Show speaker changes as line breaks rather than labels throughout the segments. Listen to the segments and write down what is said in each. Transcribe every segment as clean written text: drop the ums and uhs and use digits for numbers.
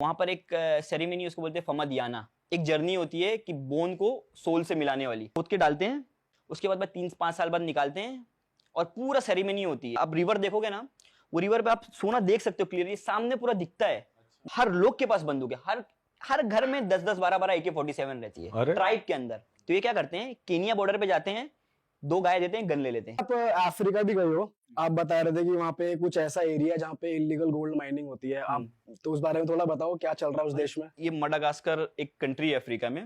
वहां पर एक सेरेमनी उसको बोलते हैं फमदियाना। एक जर्नी होती है कि बोन को सोल से मिलाने वाली, खोद के डालते हैं, उसके बाद 3-5 साल बाद निकालते हैं और पूरा सेरेमनी होती है। आप रिवर देखोगे ना, वो रिवर पे आप सोना देख सकते हो क्लियरली, सामने पूरा दिखता है। हर लोग के पास बंदूक है, हर घर में 10-10 12-12 AK-47 रहती है ट्राइब के अंदर। तो ये क्या करते हैं, केनिया बॉर्डर पे जाते हैं, 2 गाय देते हैं, गन ले लेते हैं।
आप अफ्रीका भी गए हो, आप बता रहे थे कि वहाँ पे कुछ ऐसा एरिया जहाँ पे इलीगल गोल्ड माइनिंग होती है, आप तो उस बारे में थोड़ा बताओ, क्या चल रहा है उस देश में?
ये मडागास्कर एक कंट्री है अफ्रीका में,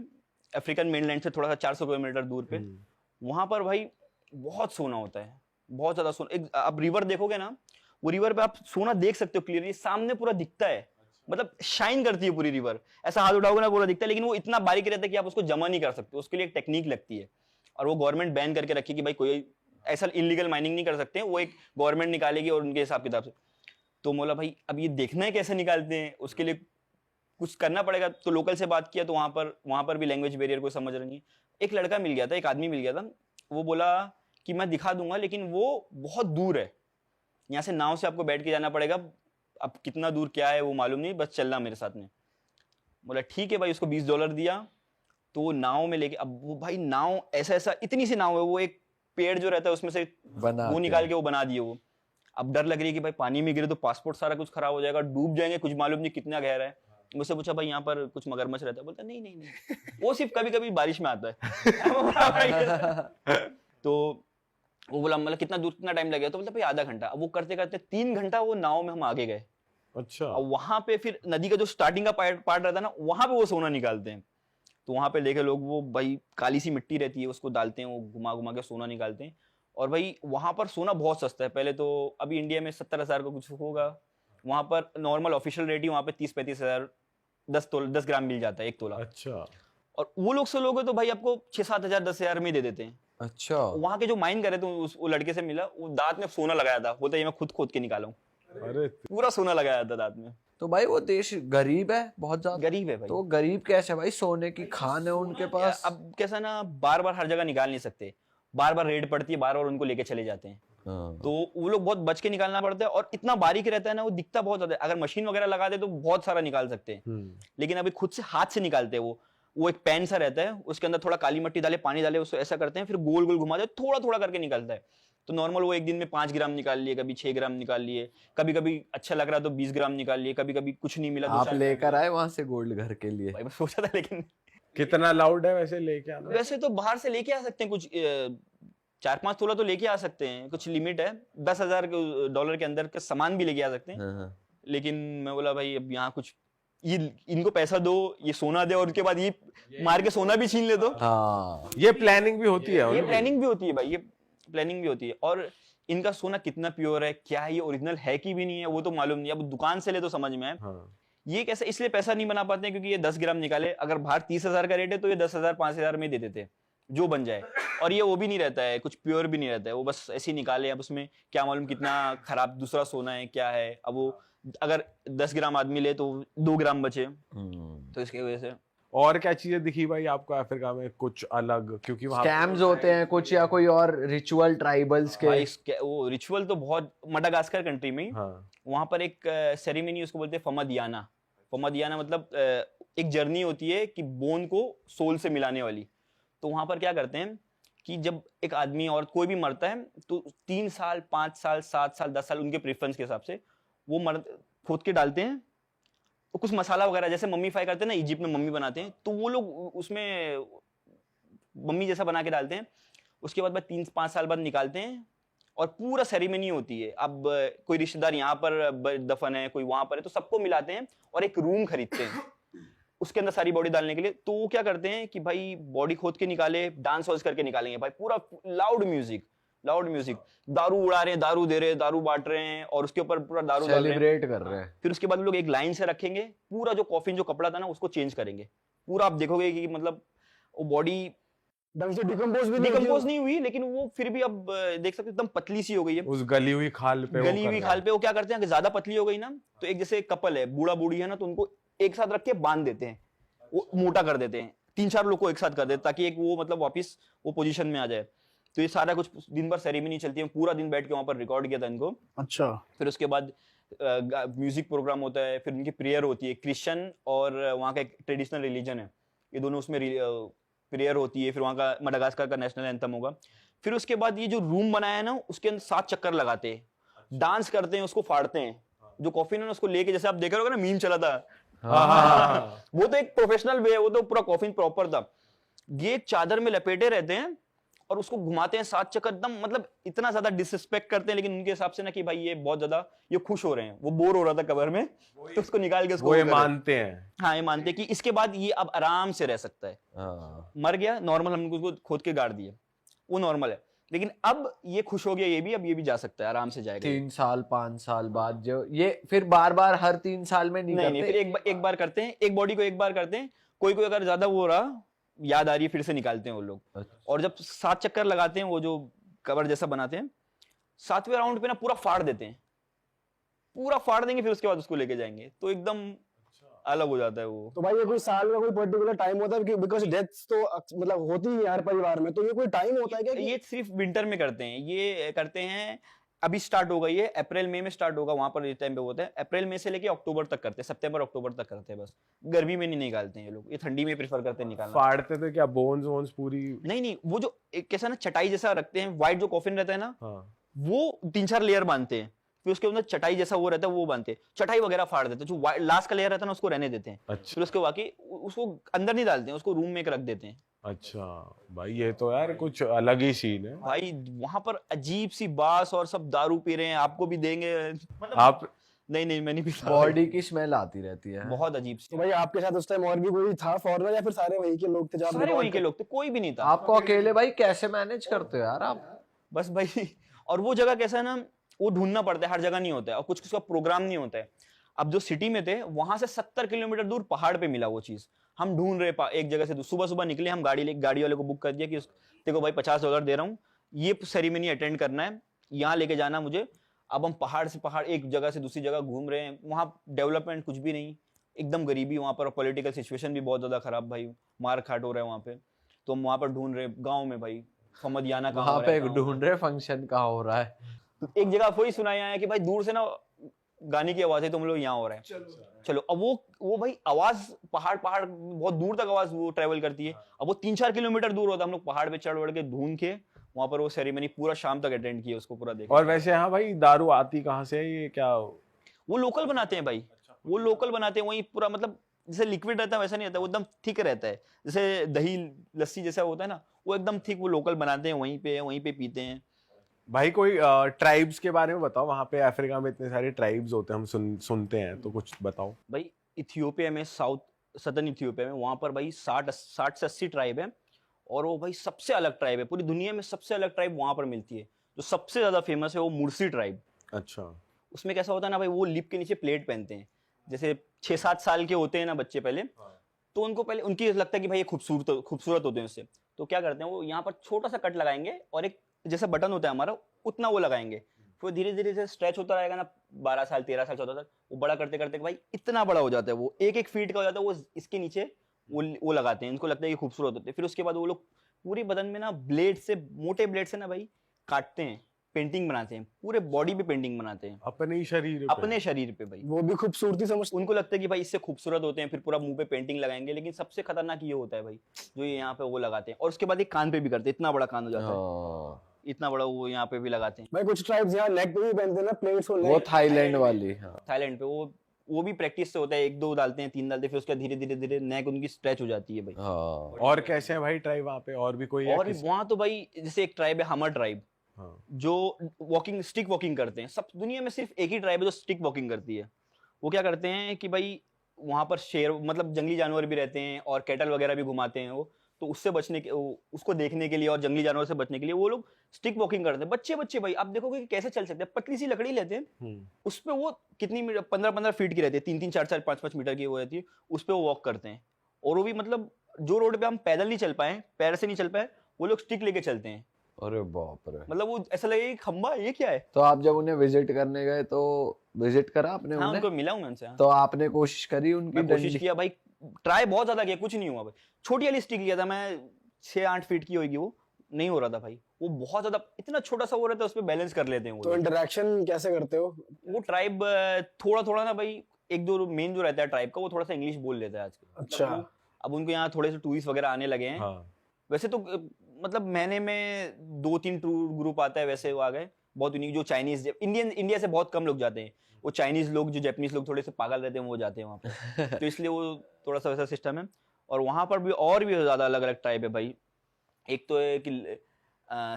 अफ्रीकन मेनलैंड से थोड़ा सा 400 किलोमीटर दूर पे। वहां पर भाई बहुत सोना होता है, बहुत ज्यादा सोना। एक आप रिवर देखोगे ना, वो रिवर पे आप सोना देख सकते हो क्लियरली, सामने पूरा दिखता है, मतलब शाइन करती है पूरी रिवर। ऐसा हाथ उठाओगे ना पूरा दिखता है, लेकिन वो इतना बारीक रहता है कि आप उसको जमा नहीं कर सकते, उसके लिए एक टेक्निक लगती है। और वो गवर्नमेंट बैन करके रखी कि भाई कोई ऐसा इलीगल माइनिंग नहीं कर सकते, वो एक गवर्नमेंट निकालेगी और उनके हिसाब किताब से। तो मोला भाई अब ये देखना है कैसे निकालते हैं, उसके लिए कुछ करना पड़ेगा। तो लोकल से बात किया, तो वहां पर भी लैंग्वेज बैरियर कोई समझ रहा नहीं। एक लड़का मिल गया था, एक आदमी मिल गया था, वो बोला कि मैं दिखा दूंगा, लेकिन वो बहुत दूर है, यहाँ से नाव से आपको बैठ के जाना पड़ेगा। अब कितना दूर क्या है वो मालूम नहीं, बस चलना मेरे साथ में। बोला ठीक है भाई, उसको $20 दिया, तो वो नाव में लेके, अब वो भाई नाव ऐसा इतनी सी नाव है, वो एक पेड़ जो रहता है उसमें से वो निकाल के वो बना दिए वो। अब डर लग रही है कि भाई पानी में गिरे तो पासपोर्ट सारा कुछ खराब हो जाएगा, डूब जाएंगे, कुछ मालूम नहीं कितना गहरा है। मुझसे पूछा भाई यहाँ पर कुछ मगरमच्छ रहता है? बोलता नहीं नहीं नहीं, वो सिर्फ कभी कभी बारिश में आता है। तो वो बोला मतलब कितना दूर, कितना टाइम लगेगा? तो बोलता भाई आधा घंटा। अब वो करते करते 3 घंटा वो नाव में हम आगे गए।
अच्छा।
और वहां पे फिर नदी का जो स्टार्टिंग का पार्ट रहता है ना, वहां पे वो सोना निकालते हैं। तो वहां पे देखे लोग, वो भाई काली सी मिट्टी रहती है, उसको डालते हैं, वो घुमा घुमा के सोना निकालते हैं। और भाई वहां पर सोना बहुत सस्ता है। पहले तो अभी इंडिया में 70,000 का कुछ होगा, वहां पर नॉर्मल ऑफिशियल रेट ही वहां पे 30-35 हजार 10 ग्राम मिल जाता है, 1 तोला।
अच्छा।
और वो लोग से लोग तो भाई आपको 6-7 हजार 10 हजार में दे देते हैं।
अच्छा।
वहां के जो माइन कर रहे थे, वो लड़के से मिला, वो दांत में सोना लगाया था, बोलता ये मैं खुद खोद के निकाला हूँ।
अरे
पूरा सोना लगाया था दांत में।
तो भाई वो देश गरीब है, बहुत ज्यादा
गरीब है भाई।
तो गरीब कैसे है भाई, सोने की खान है उनके पास?
अब कैसा ना, बार बार हर जगह निकाल नहीं सकते, बार बार रेड पड़ती है, बार बार उनको लेके चले जाते हैं। तो वो लोग बहुत बच के निकालना पड़ता है, और इतना बारीक रहता है ना, वो दिखता बहुत ज्यादा है। अगर मशीन वगैरह लगा दे तो बहुत सारा निकाल सकते हैं, लेकिन अभी खुद से हाथ से निकालते हैं। वो एक पैन सा रहता है, उसके अंदर थोड़ा काली मिट्टी डाले, पानी डाले, उसको ऐसा करते हैं, फिर गोल गोल घुमा दे, थोड़ा थोड़ा करके निकलता है। तो नॉर्मल वो एक दिन में 5 ग्राम निकाल लिए, कभी 6 ग्राम निकाल लिए, कभी कभी अच्छा लग रहा तो 20 ग्राम निकाल लिए, कभी कभी कुछ नहीं मिला।
आप लेकर आए वहां से गोल्ड घर के लिए?
भाई मैं सोचा था, लेकिन
कितना लाउड है वैसे लेके आना?
वैसे तो बाहर से लेके आ सकते हैं, कुछ 4-5 तोला तो लेके आ सकते हैं, कुछ लिमिट है। $10,000 के अंदर का सामान भी लेके आ सकते हैं। लेकिन मैं बोला भाई अब यहाँ कुछ, ये इनको पैसा दो, ये सोना दे, और उसके बाद ये मार के सोना भी छीन ले दो।
हाँ,
ये प्लानिंग भी होती है।
ये प्लानिंग भी होती है भाई, ये प्लानिंग भी होती है। और इनका सोना कितना प्योर है, क्या है, ये ओरिजिनल है कि भी नहीं है, वो तो मालूम नहीं। अब दुकान से ले तो समझ में है। ये कैसे, इसलिए पैसा नहीं बना पाते हैं क्योंकि ये 10 ग्राम निकाले, अगर बाहर 30,000 का रेट है तो ये 10,000 5,000 में दे देते हैं, जो बन जाए। और ये वो भी नहीं रहता है, कुछ प्योर भी नहीं रहता है, वो बस ऐसे ही निकाले। अब उसमें क्या मालूम कितना खराब दूसरा सोना है, क्या है। अब वो अगर 10 ग्राम आदमी ले तो 2 ग्राम बचे, तो इसकी वजह से।
और क्या चीजें दिखी भाई आपको अफ्रीका में कुछ अलग? क्योंकि वहाँ
स्कैम्स होते हैं कुछ, या कोई और रिचुअल ट्राइबल्स के?
वो रिचुअल तो बहुत, मडागास्कर कंट्री में वहां पर एक सेरेमनी उसको बोलते हैं फमदियाना। फमदियाना मतलब एक जर्नी होती है कि बोन को सोल से मिलाने वाली। तो वहां पर क्या करते हैं कि जब एक आदमी और कोई भी मरता है, तो 3 साल 5 साल 7 साल 10 साल उनके प्रेफरेंस के हिसाब से वो खोद के डालते हैं। तो कुछ मसाला वगैरह जैसे मम्मीफाई करते हैं ना, इजिप्ट में मम्मी बनाते हैं, तो वो लोग उसमें मम्मी जैसा बना के डालते हैं। उसके बाद 3-5 साल बाद निकालते हैं, और पूरा सेरेमनी होती है। अब कोई रिश्तेदार यहाँ पर दफन है, कोई वहां पर है, तो सबको मिलाते हैं और एक रूम खरीदते हैं उसके अंदर सारी बॉडी डालने के लिए। तो वो क्या करते हैं कि भाई बॉडी खोद के निकाले, डांस वांस करके निकालेंगे भाई, पूरा लाउड म्यूजिक, दारू उड़ा रहे हैं, दारू दे रहे हैं, दारू बांट रहे हैं, और उसके ऊपर पूरा दारू
सेलिब्रेट कर रहे हैं।
फिर उसके बाद लोग एक लाइन से रखेंगे, पूरा जो कॉफिन जो कपड़ा था ना उसको चेंज करेंगे पूरा। आप देखोगे कि मतलब वो बॉडी
ढंग से डिकम्पोज
नहीं हुई, लेकिन वो फिर भी अब देख सकते एकदम पतली सी हो गई है,
उस गली हुई खाल पे।
वो क्या करते हैं कि ज्यादा पतली हो गई ना, तो एक जैसे कपल है, बूढ़ा बूढ़ी है ना, तो उनको एक साथ रख के बांध देते हैं, वो मोटा कर देते हैं, 3-4 लोग को एक साथ कर देते हैं, ताकि एक वो मतलब वापस वो पोजीशन में आ जाए। तो ये सारा कुछ दिन भर सेरेमनी चलती है, पूरा दिन बैठ के वहां पर रिकॉर्ड किया था इनको।
अच्छा।
फिर उसके बाद म्यूजिक प्रोग्राम होता है, फिर उनकी प्रेयर होती है, क्रिश्चियन और वहाँ का एक ट्रेडिशनल रिलीजन है, ये दोनों उसमें प्रेयर होती है, फिर वहाँ का मडागास्कर का नेशनल एंथम होगा। फिर उसके बाद ये जो रूम बनाया है ना, उसके अंदर 7 चक्कर लगाते हैं, डांस करते हैं, उसको फाड़ते हैं, जो कॉफिन है ना उसको लेके, जैसे आप देख रहे होगे ना मीम चला था, वो तो एक प्रोफेशनल वे है, वो तो पूरा कॉफिन प्रॉपर था। ये एक चादर में लपेटे रहते हैं और उसको घुमाते हैं 7 चक्कर, एकदम मतलब इतना ज्यादा डिसरिस्पेक्ट करते हैं, लेकिन उनके हिसाब से ना कि भाई ये बहुत ज्यादा ये खुश हो रहे हैं, वो बोर हो रहा था कबर में, तो उसको निकाल के उसको
वो ये
वो करे।
मानते हैं।
हाँ, ये मानते हैं कि इसके बाद ये अब आराम से रह सकता है। मर गया नॉर्मल, हमने उसको खोद के गाड़ दिया, वो नॉर्मल है, लेकिन अब ये खुश हो गया, ये भी अब ये भी जा सकता है, आराम से जाएगा।
3 साल 5 साल बाद जो ये फिर बार बार हर 3 साल में नहीं
नहीं,
करते?
फिर एक बार करते हैं, एक बॉडी को एक बार करते हैं, कोई कोई अगर ज्यादा वो हो रहा, याद आ रही है, फिर से निकालते हैं वो लोग।
अच्छा।
और जब 7 चक्कर लगाते हैं, वो जो कवर जैसा बनाते हैं, 7वें राउंड पे ना पूरा फाड़ देते हैं, पूरा फाड़ देंगे, फिर उसके बाद उसको लेके जाएंगे, तो एकदम अलग हो जाता है वो।
तो भाई ये कोई साल का कोई पर्टिकुलर टाइम होता है, बिकॉज डेथ्स तो मतलब होती ही है हर परिवार में, तो ये कोई टाइम होता है क्या
ये सिर्फ विंटर में करते हैं, ये करते हैं, अभी स्टार्ट हो गई है, अप्रैल मई में स्टार्ट होगा, वहां पर इस टाइम पे होता है, अप्रैल मई से लेके अक्टूबर तक करते हैं, सितंबर अक्टूबर तक करते हैं बस, गर्मी में नहीं निकालते हैं ये लोग, ये ठंडी में प्रेफर करते हैं निकालना।
फाड़ते थे क्या बोन्स वोन्स पूरी?
नहीं, वो जो एक कैसा ना चटाई जैसा रखते हैं, व्हाइट जो कॉफिन रहता है ना,
हाँ।
वो 3-4 लेयर बांधते हैं, फिर उसके अंदर चटाई जैसा वो रहता है, वो बांधते हैं, चटाई वगैरह फाड़ देते हैं, जो लास्ट का लेयर रहता है ना उसको रहने देते हैं,
अच्छा
फिर उसके बाकी उसको अंदर नहीं डालते हैं, उसको रूम में एक रख देते हैं।
अच्छा भाई, ये तो यार कुछ अलग ही सीन है।
भाई वहां पर अजीब सी बास, और सब दारू पी रहे हैं, आपको भी देंगे, मतलब
आप
नहीं मैं नहीं पीता।
बॉडी की स्मेल आती रहती है।
बहुत अजीब सी।
तो भाई आपके साथ उस टाइम और भी कोई था फॉरनर, या फिर सारे वही के लोग थे जहाँ
सारे वहीं के लोग थे, कोई भी नहीं था।
आपको अकेले भाई कैसे मैनेज करते हो यार आप?
बस भाई, और वो जगह कैसा है ना, वो ढूंढना पड़ता है, हर जगह नहीं होता है, और कुछ का प्रोग्राम नहीं होता है। अब जो सिटी में थे, वहां से 70 किलोमीटर दूर पहाड़ पे मिला वो चीज, हम ढूंढ रहे एक जगह से, सुबह सुबह निकले हम, गाड़ी वाले को बुक कर दिया कि देखो भाई $50 दे रहा हूँ, ये सेरेमनी अटेंड करना है, यहाँ लेके जाना मुझे। अब हम पहाड़ से पहाड़, एक जगह से दूसरी जगह घूम रहे हैं, वहाँ डेवलपमेंट कुछ भी नहीं, एकदम गरीबी वहाँ पर, पॉलिटिकल सिचुएशन भी बहुत ज्यादा खराब भाई, मार खाट हो रहा है वहाँ पे, तो हम वहाँ पर ढूंढ रहे गाँव में भाई, फमदियाना कहाँ
वहां
हो रहा
पे
है, कहाँ हो
ढूंढ रहे फंक्शन कहाँ हो रहा है।
रहा है। एक जगह वही सुनाया है कि भाई दूर से ना गाने की आवाज है, तुम लोग यहाँ हो रहा है, चलो। अब वो भाई आवाज पहाड़ बहुत दूर तक आवाज वो ट्रेवल करती है, अब वो 3-4 किलोमीटर दूर होता है, हम लोग पहाड़ पे चढ़ के ढूंढ के वहां पर वो सेरेमनी पूरा शाम तक अटेंड किया, उसको पूरा देखा।
और वैसे हाँ भाई, दारू आती कहाँ से है ये क्या?
वो लोकल बनाते हैं भाई, वो लोकल बनाते हैं, वही पूरा मतलब जैसे लिक्विड रहता है वैसा नहीं रहता, वो एकदम थिक रहता है, जैसे दही लस्सी जैसा होता है ना, वो एकदम थिक, वो लोकल बनाते हैं, वहीं पे पीते हैं।
भाई कोई ट्राइब्स के बारे में बताओ, वहाँ पे अफ्रीका में इतने सारे ट्राइब्स होते हैं, हम सुनते हैं, तो कुछ बताओ।
भाई इथियोपिया में, सदर्न इथियोपिया में, वहां पर भाई 60 से 80 ट्राइब है, और वो भाई सबसे अलग ट्राइब है, पूरी दुनिया में सबसे अलग ट्राइब वहां पर मिलती है, जो सबसे ज्यादा फेमस है वो मुर्सी ट्राइब।
अच्छा।
उसमें कैसा होता है ना भाई, वो लिप के नीचे प्लेट पहनते हैं, जैसे 6-7 साल के होते हैं ना बच्चे पहले, तो उनको पहले उनकी लगता है कि भाई ये खूबसूरत होते हैं उससे, तो क्या करते हैं वो यहाँ पर छोटा सा कट लगाएंगे, और एक जैसा बटन होता है हमारा उतना वो लगाएंगे, फिर धीरे धीरे स्ट्रेच होता रहेगा ना, 12 साल 13 साल 14 साल, वो बड़ा करते करते भाई इतना बड़ा हो जाता है, वो 1-1 फीट का हो जाता है, वो इसके नीचे वो लगाते हैं, इनको लगता है कि खूबसूरत होते हैं। फिर उसके बाद वो लोग पूरे बदन में ना ब्लेड से, मोटे ब्लेड से ना भाई काटते हैं, पेंटिंग बनाते हैं, पूरे बॉडी पे पेंटिंग बनाते हैं,
अपने ही शरीर पे?
अपने शरीर पे भाई,
वो भी खूबसूरती समझते
उनको लगता है कि भाई इससे खूबसूरत होते हैं, फिर पूरा मुंह पे पेंटिंग लगाएंगे। लेकिन सबसे खतरनाक ये होता है भाई, जो ये यहाँ पे वो लगाते हैं, और उसके बाद एक कान पे भी करते हैं, इतना बड़ा कान हो जाता है, इतना बड़ा वो यहाँ पे भी लगाते हैं।
भाई कुछ ट्राइब्स यहाँ नेक पे भी पहनते हैं ना प्लेट्स,
वो थाईलैंड वाली। हाँ।
थाईलैंड पे वो भी प्रैक्टिस से होता है, 1-2 डालते हैं, 3 डालते हैं, फिर उसके धीरे धीरे नेक उनकी स्ट्रेच हो जाती है भाई।
और कैसे है भाई ट्राइब वहाँ पे, और भी कोई है?
और वहाँ तो भाई जैसे एक ट्राइब है हमर ट्राइब, जो स्टिक वॉकिंग करते हैं, सब दुनिया में सिर्फ एक ही ट्राइब है जो स्टिक वॉकिंग करती है। वो क्या करते हैं कि भाई वहां पर शेर, मतलब जंगली जानवर भी रहते हैं, और कैटल वगैरह भी घुमाते हैं वो, तो उससे बचने के, उसको देखने के लिए और जंगली जानवर से बचने के लिए वो लोग स्टिक वॉकिंग करते हैं। बच्चे भाई आप देखोगे कि कैसे चल सकते हैं, पतली सी लकड़ी लेते हैं, उस पे वो कितनी 15-15 फीट की रहती है, 3-3, 4-4, 5-5 मीटर की वो रहती है, उस पे वो वॉक करते हैं। और वो भी मतलब जो रोड पे हम पैदल नहीं चल पाए, पैर से नहीं चल पाए, वो लोग स्टिक लेके चलते हैं।
अरे बाप रे,
मतलब वो ऐसा लगे खंबा ये क्या है।
तो आप जब उन्हें विजिट करने गए तो विजिट करा आपने?
हाँ,
उन्हें
उनको मिला हूँ मैं उनसे।
तो आपने कोशिश करी उनकी?
मैं कोशिश किया भाई, ट्राई बहुत ज्यादा किया, कुछ नहीं हुआ भाई। छोटी वाली स्टिक लिया था मैं, 6-8 फीट की होगी वो, नहीं हो रहा था भाई, वो बहुत ज्यादा इतना छोटा सा वो रहता है, उस पर बैलेंस कर लेते हैं वो
तो
लोग।
इंटरेक्शन कैसे करते हो?
वो ट्राइब थोड़ा थोड़ा ना भाई, एक दो मेन जो रहता है ट्राइब का, वो थोड़ा सा इंग्लिश बोल लेता है आजकल।
अच्छा।
अब उनको यहाँ थोड़े से टूरिस्ट वगैरह आने लगे हैं।
हाँ
वैसे तो मतलब महीने में 2-3 टूर ग्रुप आता है, वैसे वो आ गए बहुत यूनिक। जो चाइनीज इंडिया से बहुत कम लोग जाते हैं, वो चाइनीज लोग, जो जापानीज लोग थोड़े से पागल रहते हैं, वो जाते हैं वहाँ पे। तो इसलिए वो थोड़ा सा वैसा सिस्टम है। और वहाँ पर भी और भी ज्यादा अलग अलग ट्राइब है भाई। एक तो है कि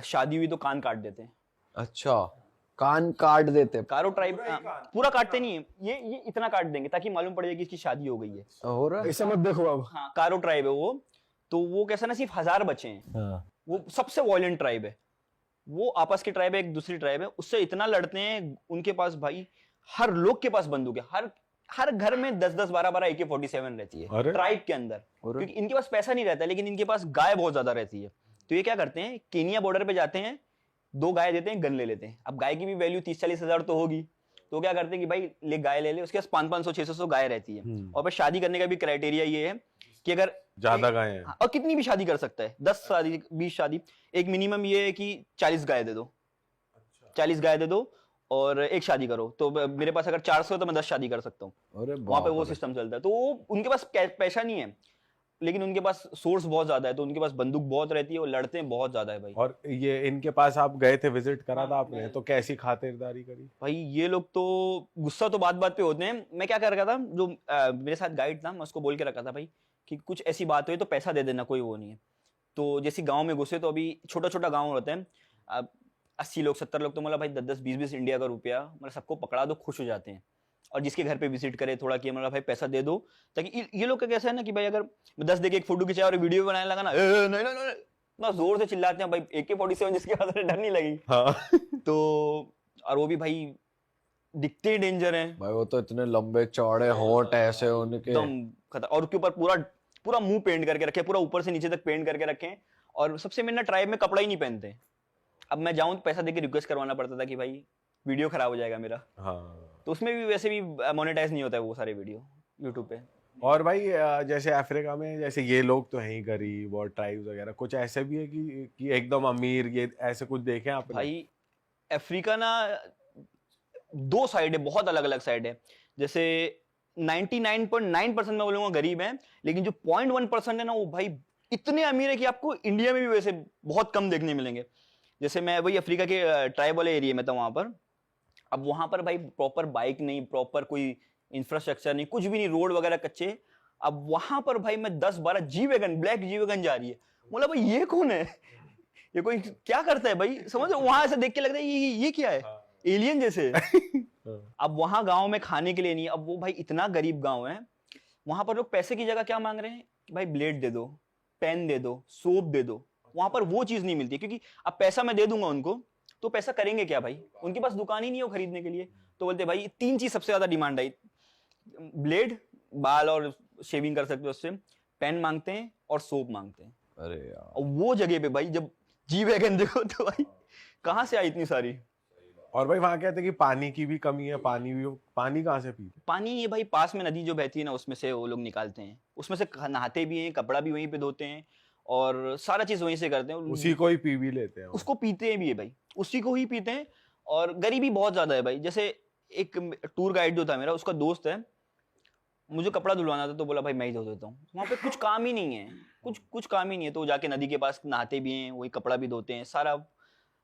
शादी हुई तो कान काट देते हैं।
अच्छा, कान काट देते?
कारो ट्राइब पूरा काटते नहीं है, ये इतना काट देंगे ताकि मालूम पड़ जाए कि इसकी शादी हो गई है।
हो रहा है?
इसे मत देखो अब।
हाँ, कारो ट्राइब है वो। तो वो कैसा ना, सिर्फ 1000 बचे हैं।
हाँ।
वो सबसे वॉयलेंट ट्राइब है। वो आपस की ट्राइब है, एक दूसरी ट्राइब है, उससे इतना लड़ते हैं। उनके पास भाई हर लोग के पास बंदूक है, हर घर में 10-10 12-12 AK-47 रहती है
अरे।
ट्राइब के अंदर। क्योंकि इनके पास पैसा नहीं रहता, लेकिन इनके पास गाय बहुत ज्यादा रहती है। तो ये क्या करते हैं, केनिया बॉर्डर पे जाते हैं, 2 गाय देते हैं, गन ले लेते हैं। अब गाय की भी वैल्यू 30-40 हजार तो होगी। तो क्या करते हैं कि भाई ले गाय ले ले, उसके पास 500-600 गाय रहती है। और फिर शादी करने का भी क्राइटेरिया ये है कि अगर
ज्यादा गाय हैं।
और कितनी भी शादी कर सकता है, 10 शादी 20 शादी, एक मिनिमम ये है कि 40 गाय दे दो। 40 गाय दे दो और एक शादी करो। तो मेरे पास अगर 400 है तो मैं 10 शादी कर सकता हूँ। वहां पे वो सिस्टम चलता है। तो उनके पास पैसा नहीं है, लेकिन उनके पास सोर्स बहुत ज्यादा है। तो उनके पास बंदूक बहुत रहती है, वो लड़ते हैं बहुत ज्यादा है भाई।
और ये इनके पास आप गए थे, विजिट करा था आपने, तो कैसी खातिरदारी करी?
भाई ये लोग तो गुस्सा तो बात बात पे होते हैं। मैं क्या कर रखा था, जो मेरे साथ गाइड था, मैं उसको बोल के रखा था भाई कि कुछ ऐसी बात हुई तो पैसा दे देना, कोई वो नहीं है। तो जैसे गांव में घुसे, तो अभी छोटा छोटा गांव होता है, 80 लोग 70 लोग, तो मतलब भाई 10-10 20-20 इंडिया का रुपया, मतलब सबको पकड़ा दो, खुश हो जाते हैं। और जिसके घर पे विजिट करे थोड़ा कि मतलब भाई पैसा दे दो, ताकि ये लोग का कैसा है ना कि भाई अगर 10 देके एक फोटो खिंचाया और वीडियो बनाने लगा ना, नहीं नहीं नहीं, इतना जोर से चिल्लाते हैं भाई। AK-47 जिसके पास डर नहीं लगी।
हाँ
तो और वो भी भाई दिखते ही डेंजर हैं
भाई, वो तो इतने लंबे चौड़े होंठ ऐसे उनके।
एकदम खतर। और उसके ऊपर पूरा पूरा मुंह पेंट करके रखे, पूरा ऊपर से नीचे तक पेंट करके रखे। और सबसे मेन ना, ट्राइब में कपड़ा ही नहीं पहनते। अब मैं जाऊं तो पैसा देके रिक्वेस्ट करवाना पड़ता था कि भाई वीडियो खराब हो जाएगा मेरा।
हाँ।
तो उसमें भी वैसे भी मोनेटाइज नहीं होता है वो सारे वीडियो यूट्यूब पे।
और भाई जैसे अफ्रीका में, जैसे ये लोग तो हैं ही गरीब और ट्राइब्स वगैरह, कुछ ऐसे भी है कि एकदम अमीर, ये ऐसे कुछ देखे आपने?
भाई अफ्रीका ना 2 साइड है, बहुत अलग अलग साइड है। जैसे 99.9% मैं बोलूंगा गरीब है, लेकिन जो 0.1% है ना, वो भाई इतने अमीर है कि आपको इंडिया में भी वैसे बहुत कम देखने मिलेंगे। जैसे मैं वही अफ्रीका के ट्राइब वाले एरिया में था वहां पर। अब वहां पर भाई प्रॉपर बाइक नहीं, प्रॉपर कोई इंफ्रास्ट्रक्चर नहीं, कुछ भी नहीं, रोड वगैरह कच्चे। अब वहां पर भाई मैं 10-12 जी-वैगन, ब्लैक जी-वैगन जा रही है। बोला भाई ये कौन है, ये कोई क्या करता है भाई, समझ रहे हो? वहां ऐसे देख के लगता है ये क्या है, एलियन जैसे। अब वहां गांव में खाने के लिए नहीं। अब वो भाई इतना गरीब गांव है, वहां पर लोग पैसे की जगह क्या मांग रहे हैं, भाई ब्लेड दे दो, पेन दे दो, सोप दे दो। वहां पर वो चीज नहीं मिलती, क्योंकि अब पैसा मैं दे दूंगा उनको तो पैसा करेंगे क्या भाई, उनके पास दुकान ही नहीं है वो खरीदने के लिए। तो बोलते भाई 3 चीज सबसे ज्यादा डिमांड आई, ब्लेड, बाल और शेविंग कर सकते हो उससे, पेन मांगते हैं और सोप मांगते हैं।
अरे यार,
और वो जगह पे भाई जब जी-वैगन देखो तो भाई कहाँ से आई इतनी सारी।
और भाई वहां कहते हैं कि पानी की भी कमी है, पानी कहाँ से पीते?
पानी ये भाई पास में नदी जो बहती है ना, उसमें से वो लोग निकालते हैं, उसमें से नहाते भी हैं, कपड़ा भी वहीं पे धोते हैं और सारा चीज वहीं से करते हैं।
उसी को ही पी भी लेते हैं।
उसको पीते हैं भी है भाई, उसी को ही पीते हैं। और गरीबी बहुत ज्यादा है भाई। जैसे एक टूर गाइड जो था मेरा, उसका दोस्त है, मुझे कपड़ा धुलवाना था तो बोला भाई मैं ही धो देता हूँ। वहां पे कुछ काम ही नहीं है, कुछ काम ही नहीं है। तो वो जाके नदी के पास नहाते भी हैं, वही कपड़ा भी धोते हैं सारा।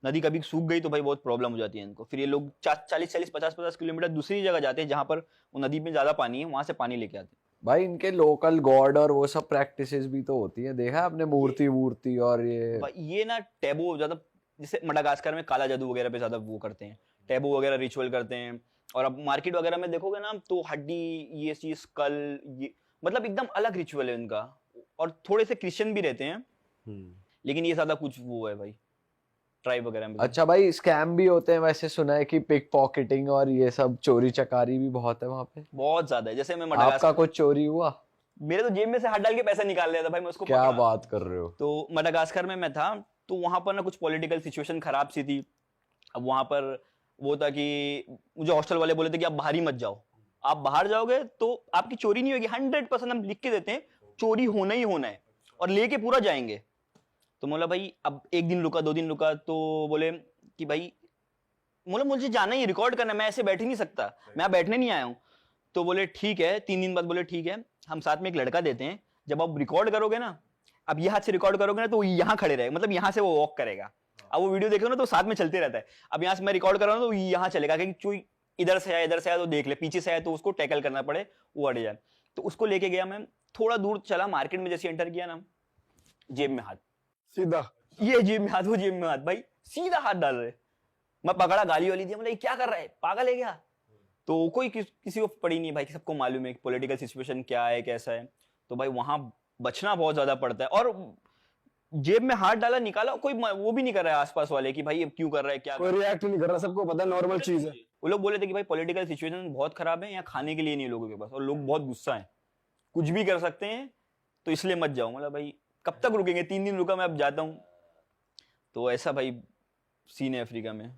नदी कभी सूख गई तो भाई बहुत प्रॉब्लम हो जाती है इनको। फिर ये लोग 40-40 50-50 किलोमीटर दूसरी जगह जाते हैं जहां पर वो नदी में ज्यादा पानी है, वहां से पानी लेके आते हैं।
भाई इनके लोकल गॉड और वो सब प्रैक्टिसेस भी तो होती है, देखा है आपने? मूर्ति और ये
भाई ये ना टैबू ज्यादा, जैसे मडागास्कर में काला जादू वगैरह पे ज्यादा वो करते हैं, टैबू वगैरह रिचुअल करते हैं। और अब मार्केट वगैरह में देखोगे ना तो हड्डी, ये चीज, स्कल, ये मतलब एकदम अलग रिचुअल है इनका। और थोड़े से क्रिश्चियन भी रहते हैं, लेकिन ये ज्यादा कुछ वो है भाई ट्राइब वगैरह में।
अच्छा भाई, स्कैम भी होते हैं वैसे, सुना है कि पिक पॉकेटिंग और ये सब चोरी चकारी भी बहुत है वहां पे?
बहुत ज्यादा है। जैसे मैं
आपका
मडागास्कर,
कुछ चोरी हुआ?
मेरे तो जेब में से हाथ डाल के पैसा निकाल लिया था भाई, मैं उसको
क्या
पकड़ा।
बात कर रहे हो?
तो मडागास्कर में मैं था, तो वहां पर ना कुछ पॉलिटिकल सिचुएशन खराब सी थी। अब वहां पर वो था कि मुझे हॉस्टल वाले बोले थे कि आप बाहर ही मत जाओ, आप बाहर जाओगे तो आपकी चोरी नहीं होगी, 100% हम लिख के देते हैं, चोरी होना ही होना है और लेके पूरा जाएंगे। तो बोला भाई अब 1 दिन रुका 2 दिन रुका, तो बोले कि भाई बोला मुझे जाना ही रिकॉर्ड करना है, मैं ऐसे बैठ ही नहीं सकता, मैं यहाँ बैठने नहीं आया हूँ। तो बोले ठीक है, 3 दिन बाद बोले ठीक है हम साथ में एक लड़का देते हैं, जब आप रिकॉर्ड करोगे ना, अब ये हाथ से रिकॉर्ड करोगे ना तो वो यहाँ खड़े रहेगा, मतलब यहाँ से वो वॉक करेगा। अब वो वीडियो देखो ना तो साथ में चलते रहता है। अब यहाँ से मैं रिकॉर्ड कर रहा हूँ तो यहाँ चलेगा कि चुई इधर से आया तो देख ले, पीछे से आया तो उसको टैकल करना पड़े, वो अड़ जाए। तो उसको लेके गया मैं, थोड़ा दूर चला, मार्केट में जैसे एंटर किया ना, जेब में हाथ,
सीधा
ये जेब में हाथ, वो जेब में हाथ, भाई सीधा हाथ डाल रहे। मैं पकड़ा, गाली वाली दी, मतलब क्या कर रहा है, पागल है क्या? तो कोई किसी को पड़ी नहीं भाई, सबको मालूम है पॉलिटिकल सिचुएशन क्या है कैसा है। तो भाई वहां बचना बहुत ज्यादा पड़ता है। और जेब में हाथ डाला, निकाला, कोई वो भी नहीं कर रहा है आसपास वाले कि भाई अब क्यों कर रहा है, क्या
कोई रिएक्ट नहीं कर रहा, सबको पता है नॉर्मल चीज है।
वो लोग बोले थे कि भाई पॉलिटिकल सिचुएशन बहुत खराब है, यहाँ खाने के लिए नहीं है लोगों के पास, और लोग बहुत गुस्सा है, कुछ भी कर सकते हैं, तो इसलिए मत जाओ। मतलब भाई कब तक रुकेंगे, 3 दिन रुका मैं, अब जाता हूँ। तो ऐसा भाई सीन है अफ्रीका में।